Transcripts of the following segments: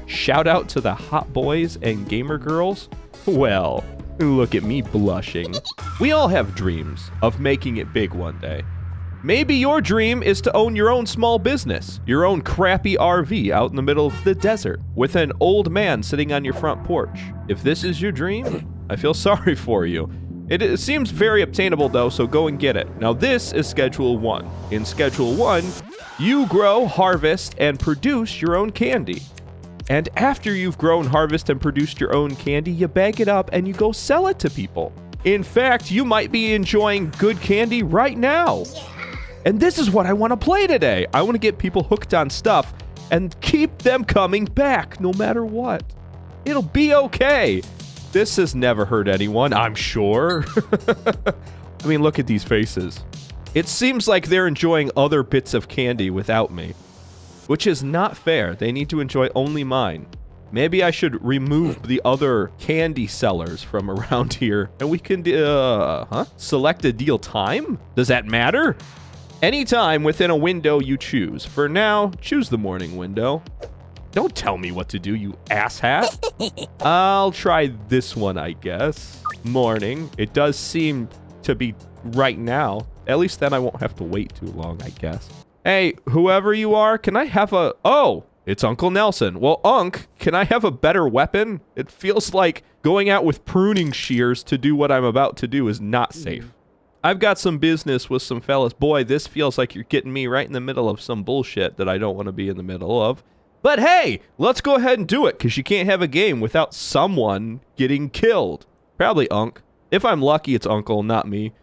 Shout out to the hot boys and gamer girls. Well, look at me blushing. We all have dreams of making it big one day. Maybe your dream is to own your own small business, your own crappy RV out in the middle of the desert with an old man sitting on your front porch. If this is your dream, I feel sorry for you. It seems very obtainable though, so go and get it. Now this is Schedule 1. In Schedule 1, you grow, harvest, and produce your own candy. And after you've grown, harvest, and produced your own candy, you bag it up and you go sell it to people. In fact, you might be enjoying good candy right now. And this is what I want to play today. I want to get people hooked on stuff and keep them coming back no matter what. It'll be okay. This has never hurt anyone, I'm sure. I mean, look at these faces. It seems like they're enjoying other bits of candy without me, which is not fair. They need to enjoy only mine. Maybe I should remove the other candy sellers from around here and we can, select a deal time? Does that matter? Anytime within a window you choose. For now, choose the morning window. Don't tell me what to do, you asshat. I'll try this one, I guess. Morning. It does seem to be right now. At least then I won't have to wait too long, I guess. Hey, whoever you are, can I have a... Oh, it's Uncle Nelson. Well, Unc, can I have a better weapon? It feels like going out with pruning shears to do what I'm about to do is not safe. I've got some business with some fellas. Boy, this feels like you're getting me right in the middle of some bullshit that I don't want to be in the middle of. But hey, let's go ahead and do it, because you can't have a game without someone getting killed. Probably Unc. If I'm lucky, it's Uncle, not me.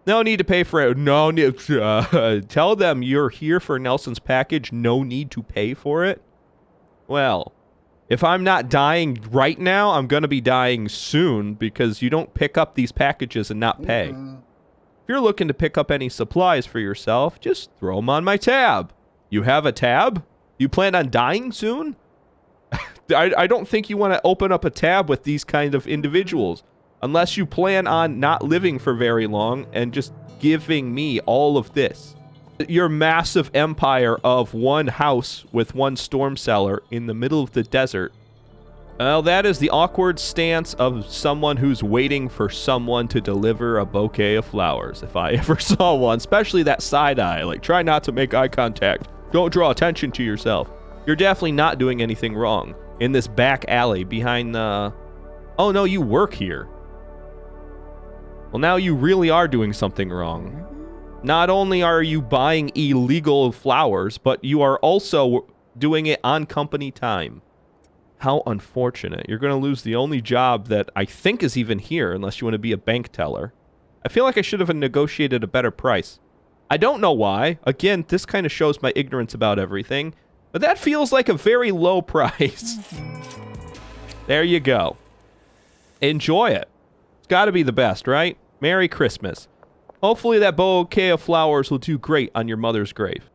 No need to pay for it. No need. Tell them you're here for Nelson's package. No need to pay for it. Well, if I'm not dying right now, I'm going to be dying soon, because you don't pick up these packages and not pay. If you're looking to pick up any supplies for yourself, just throw them on my tab. You have a tab? You plan on dying soon? I don't think you want to open up a tab with these kind of individuals unless you plan on not living for very long and just giving me all of this. Your massive empire of one house with one storm cellar in the middle of the desert. Well, that is the awkward stance of someone who's waiting for someone to deliver a bouquet of flowers, if I ever saw one, especially that side eye. Like, try not to make eye contact. Don't draw attention to yourself. You're definitely not doing anything wrong in this back alley behind the... Oh, no, you work here. Well, now you really are doing something wrong. Not only are you buying illegal flowers, but you are also doing it on company time. How unfortunate. You're going to lose the only job that I think is even here, unless you want to be a bank teller. I feel like I should have negotiated a better price. I don't know why. Again, this kind of shows my ignorance about everything. But that feels like a very low price. There you go. Enjoy it. It's got to be the best, right? Merry Christmas. Hopefully that bouquet of flowers will do great on your mother's grave.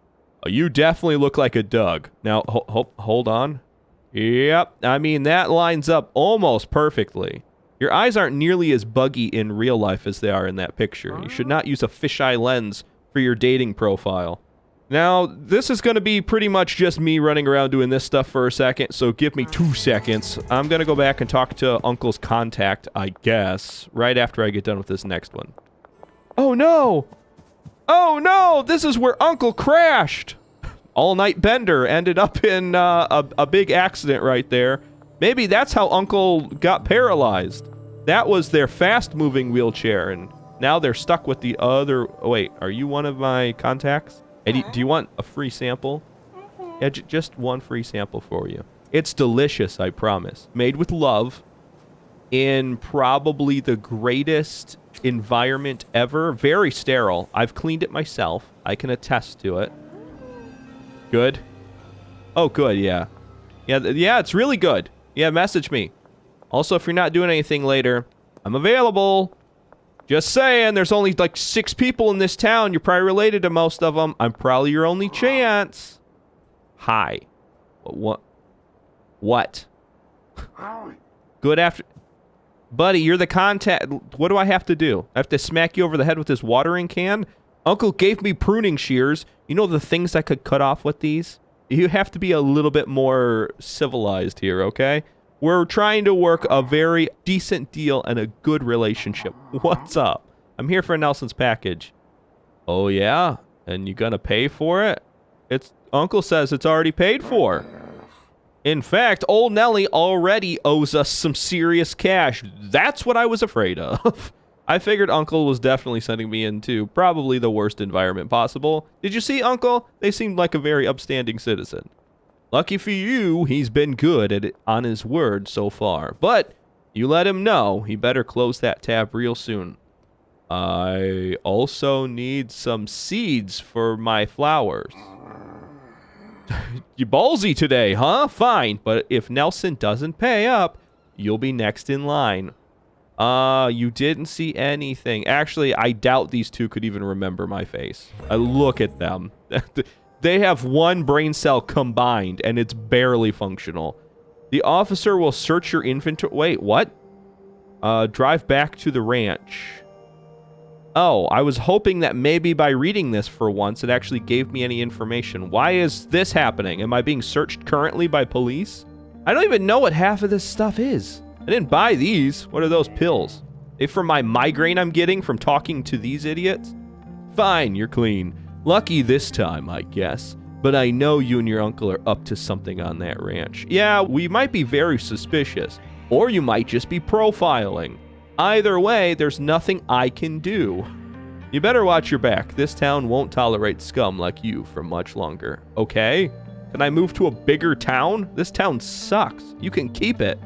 Oh, you definitely look like a Doug. Now, hold on. Yep, I mean, that lines up almost perfectly. Your eyes aren't nearly as buggy in real life as they are in that picture. You should not use a fisheye lens for your dating profile. Now, this is going to be pretty much just me running around doing this stuff for a second, so give me 2 seconds. I'm going to go back and talk to Uncle's contact, I guess, right after I get done with this next one. Oh, no! Oh, no! This is where Uncle crashed! All-night bender ended up in a big accident right there. Maybe that's how Uncle got paralyzed. That was their fast-moving wheelchair, and now they're stuck with the other... Oh, wait, are you one of my contacts? Hey, do you want a free sample? Yeah, just one free sample for you. It's delicious, I promise. Made with love in probably the greatest environment ever. Very sterile. I've cleaned it myself. I can attest to it. Good. Oh, good, yeah. Yeah, it's really good. Yeah, message me. Also, if you're not doing anything later, I'm available. Just saying, there's only like 6 people in this town. You're probably related to most of them. I'm probably your only chance. Hi. What? Good after... Buddy, you're the contact. What do I have to do? I have to smack you over the head with this watering can? Uncle gave me pruning shears. You know the things I could cut off with these? You have to be a little bit more civilized here, okay? We're trying to work a very decent deal and a good relationship. What's up? I'm here for Nelson's package. Oh, yeah? And you gonna pay for it? Uncle says it's already paid for. In fact, old Nelly already owes us some serious cash. That's what I was afraid of. I figured Uncle was definitely sending me into probably the worst environment possible. Did you see Uncle? They seemed like a very upstanding citizen. Lucky for you, he's been good at it on his word so far. But you let him know he better close that tab real soon. I also need some seeds for my flowers. You ballsy today, huh? Fine, but if Nelson doesn't pay up, you'll be next in line. You didn't see anything. Actually, I doubt these two could even remember my face. Look at them. They have one brain cell combined, and it's barely functional. The officer will search your inventory. Wait, what? Drive back to the ranch. Oh, I was hoping that maybe by reading this for once, it actually gave me any information. Why is this happening? Am I being searched currently by police? I don't even know what half of this stuff is. I didn't buy these. What are those pills? They for my migraine I'm getting from talking to these idiots? Fine, you're clean. Lucky this time, I guess. But I know you and your uncle are up to something on that ranch. Yeah, we might be very suspicious. Or you might just be profiling. Either way, there's nothing I can do. You better watch your back. This town won't tolerate scum like you for much longer. Okay? Can I move to a bigger town? This town sucks. You can keep it.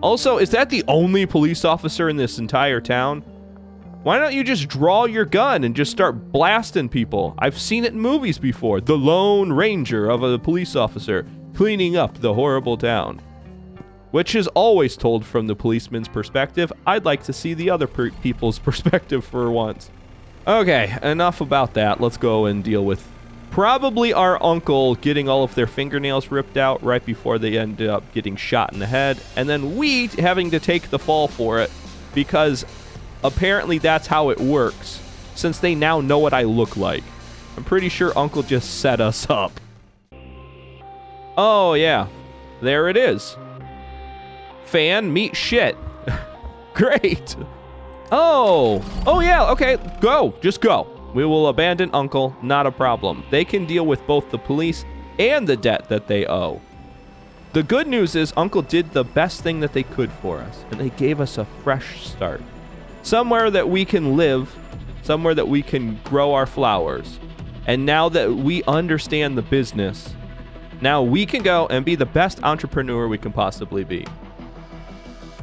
Also, is that the only police officer in this entire town? Why don't you just draw your gun and just start blasting people? I've seen it in movies before. The Lone Ranger of a police officer cleaning up the horrible town. Which is always told from the policeman's perspective. I'd like to see the other people's perspective for once. Okay, enough about that. Let's go and deal with probably our uncle getting all of their fingernails ripped out right before they end up getting shot in the head. And then we having to take the fall for it because apparently that's how it works since they now know what I look like. I'm pretty sure Uncle just set us up. Oh, yeah. There it is. Fan, meat, shit. Great. Oh yeah, okay, go, just go. We will abandon Uncle, not a problem. They can deal with both the police and the debt that they owe. The good news is Uncle did the best thing that they could for us, and they gave us a fresh start. Somewhere that we can live, somewhere that we can grow our flowers. And now that we understand the business, now we can go and be the best entrepreneur we can possibly be.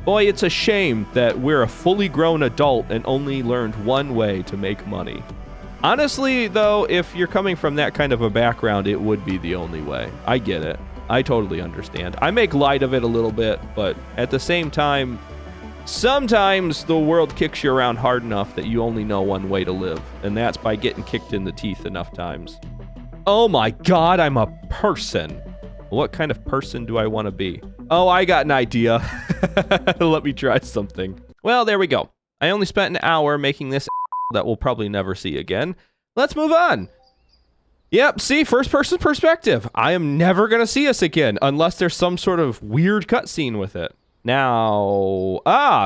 Boy, it's a shame that we're a fully grown adult and only learned one way to make money. Honestly, though, if you're coming from that kind of a background, it would be the only way. I get it. I totally understand. I make light of it a little bit, but at the same time, sometimes the world kicks you around hard enough that you only know one way to live, and that's by getting kicked in the teeth enough times. Oh my God, I'm a person. What kind of person do I want to be? Oh, I got an idea. Let me try something. Well, there we go. I only spent an hour making this that we'll probably never see again. Let's move on. Yep, see, first person perspective. I am never going to see us again unless there's some sort of weird cutscene with it. Now,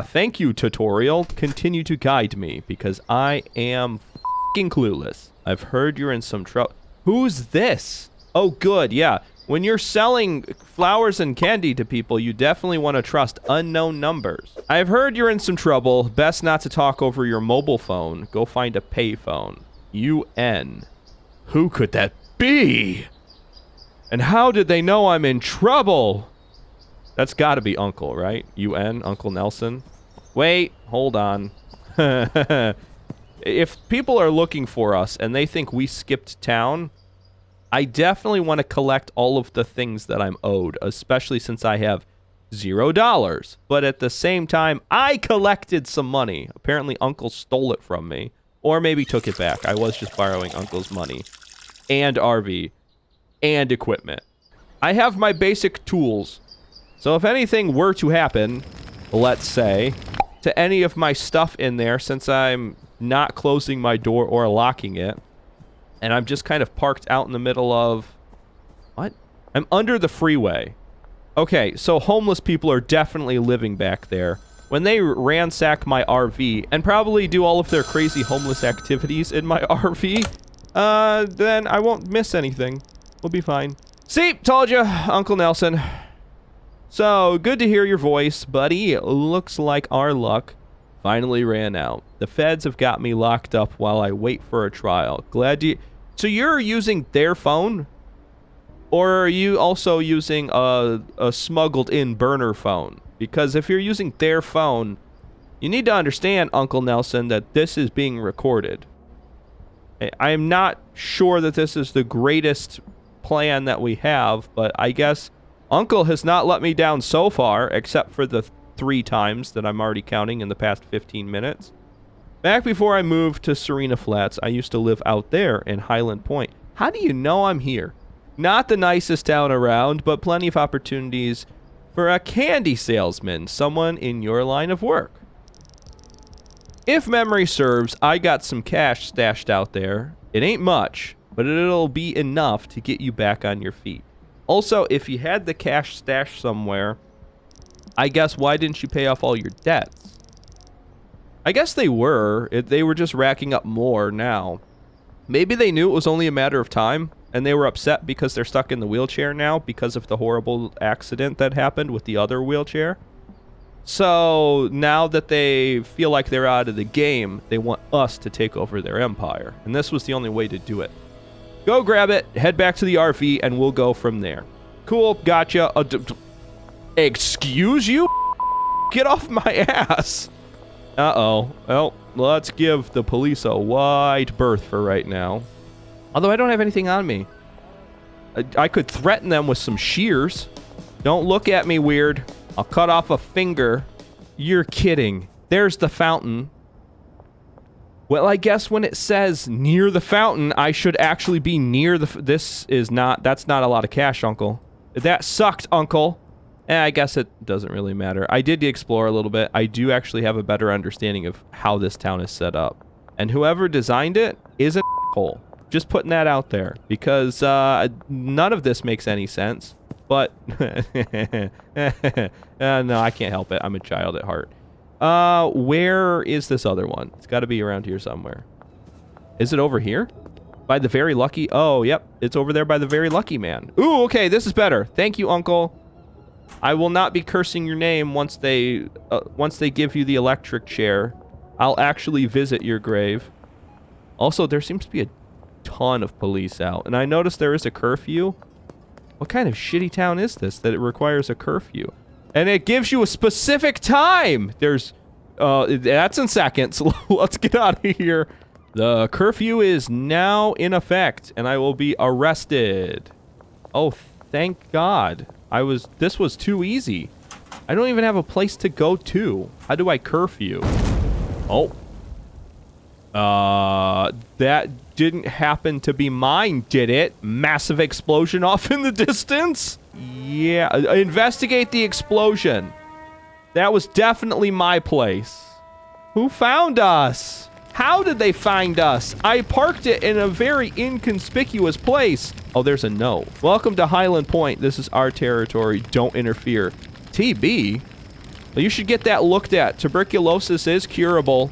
thank you, tutorial. Continue to guide me because I am f***ing clueless. I've heard you're in some trouble. Who's this? Oh, good, yeah. When you're selling flowers and candy to people, you definitely want to trust unknown numbers. I've heard you're in some trouble. Best not to talk over your mobile phone. Go find a payphone. UN. Who could that be? And how did they know I'm in trouble? That's got to be Uncle, right? UN, Uncle Nelson. Wait, hold on. If people are looking for us and they think we skipped town, I definitely want to collect all of the things that I'm owed, especially since I have $0. But at the same time, I collected some money. Apparently, Uncle stole it from me. Or maybe took it back. I was just borrowing Uncle's money. And RV. And equipment. I have my basic tools. So if anything were to happen, let's say, to any of my stuff in there, since I'm not closing my door or locking it, and I'm just kind of parked out in the middle of I'm under the freeway. Okay, so homeless people are definitely living back there. When they ransack my RV and probably do all of their crazy homeless activities in my RV, then I won't miss anything. We'll be fine. See, told you, Uncle Nelson. So, good to hear your voice, buddy. It looks like our luck finally ran out. The feds have got me locked up while I wait for a trial. Glad you... So you're using their phone? Or are you also using a smuggled-in burner phone? Because if you're using their phone, you need to understand, Uncle Nelson, that this is being recorded. I am not sure that this is the greatest plan that we have, but I guess Uncle has not let me down so far, except for the 3 times that I'm already counting in the past 15 minutes. Back before I moved to Serena Flats, I used to live out there in Highland Point. How do you know I'm here? Not the nicest town around, but plenty of opportunities for a candy salesman, someone in your line of work. If memory serves, I got some cash stashed out there. It ain't much, but it'll be enough to get you back on your feet. Also, if you had the cash stashed somewhere, I guess why didn't you pay off all your debts? I guess they were. They were just racking up more now. Maybe they knew it was only a matter of time, and they were upset because they're stuck in the wheelchair now because of the horrible accident that happened with the other wheelchair. So now that they feel like they're out of the game, they want us to take over their empire. And this was the only way to do it. Go grab it, head back to the RV, and we'll go from there. Cool, gotcha. Excuse you? Get off my ass. Uh-oh. Well, let's give the police a wide berth for right now. Although I don't have anything on me. I could threaten them with some shears. Don't look at me weird. I'll cut off a finger. You're kidding. There's the fountain. Well, I guess when it says near the fountain, I should actually be near the... That's not a lot of cash, Uncle. That sucked, Uncle. I guess it doesn't really matter. I did explore a little bit. I do actually have a better understanding of how this town is set up. And whoever designed it is an asshole. Just putting that out there. Because none of this makes any sense. But... no, I can't help it. I'm a child at heart. Where is this other one? It's got to be around here somewhere. Is it over here? By the Very Lucky... Oh, yep. It's over there by the Very Lucky Man. Ooh, okay. This is better. Thank you, Uncle. I will not be cursing your name once they give you the electric chair. I'll actually visit your grave. Also, there seems to be a ton of police out. And I noticed there is a curfew. What kind of shitty town is this that it requires a curfew? And it gives you a specific time. There's, that's in seconds. Let's get out of here. The curfew is now in effect, and I will be arrested. Oh, thank God. This was too easy. I don't even have a place to go to. How do I curfew? Oh. That didn't happen to be mine, did it? Massive explosion off in the distance? Yeah, investigate the explosion. That was definitely my place. Who found us? How did they find us? I parked it in a very inconspicuous place. Oh, there's a no. Welcome to Highland Point. This is our territory. Don't interfere. TB? Well, you should get that looked at. Tuberculosis is curable.